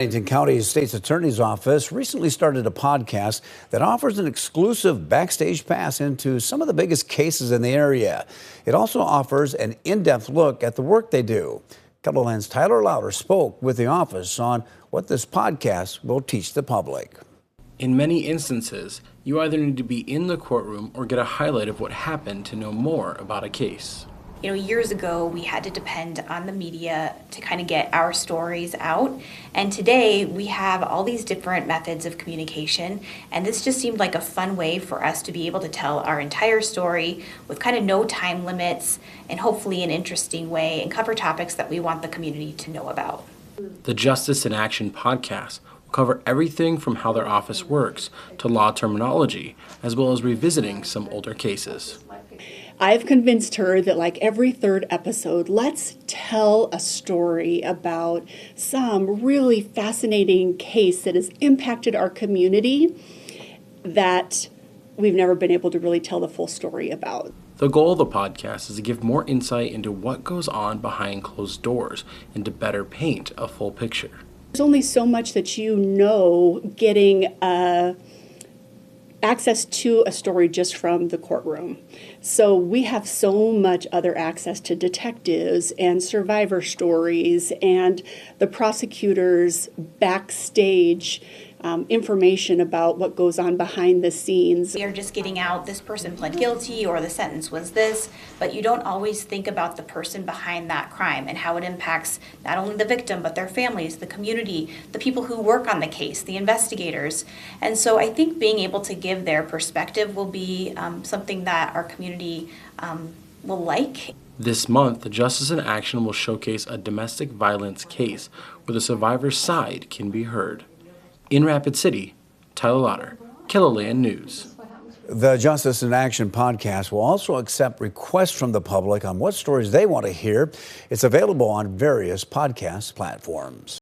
Washington County State's Attorney's Office recently started a podcast that offers an exclusive backstage pass into some of the biggest cases in the area. It also offers an in-depth look at the work they do. KELOLAND's Tyler Louder spoke with the office on what this podcast will teach the public. In many instances, you either need to be in the courtroom or get a highlight of what happened to know more about a case. Years ago, we had to depend on the media to kind of get our stories out. And today, we have all these different methods of communication. And this just seemed like a fun way for us to be able to tell our entire story with kind of no time limits and hopefully an interesting way and cover topics that we want the community to know about. The Justice in Action podcast will cover everything from how their office works to law terminology, as well as revisiting some older cases. I've convinced her that like every third episode, let's tell a story about some really fascinating case that has impacted our community that we've never been able to really tell the full story about. The goal of the podcast is to give more insight into what goes on behind closed doors and to better paint a full picture. There's only so much that you know getting access to a story just from the courtroom. So we have so much other access to detectives and survivor stories and the prosecutor's backstage information about what goes on behind the scenes. You're just getting out, this person pled guilty or the sentence was this, but you don't always think about the person behind that crime and how it impacts not only the victim, but their families, the community, the people who work on the case, the investigators. And so I think being able to give their perspective will be something that our community will like. This month, the Justice in Action will showcase a domestic violence case where the survivor's side can be heard. In Rapid City, Tyler Louder, KELOLAND News. The Justice in Action podcast will also accept requests from the public on what stories they want to hear. It's available on various podcast platforms.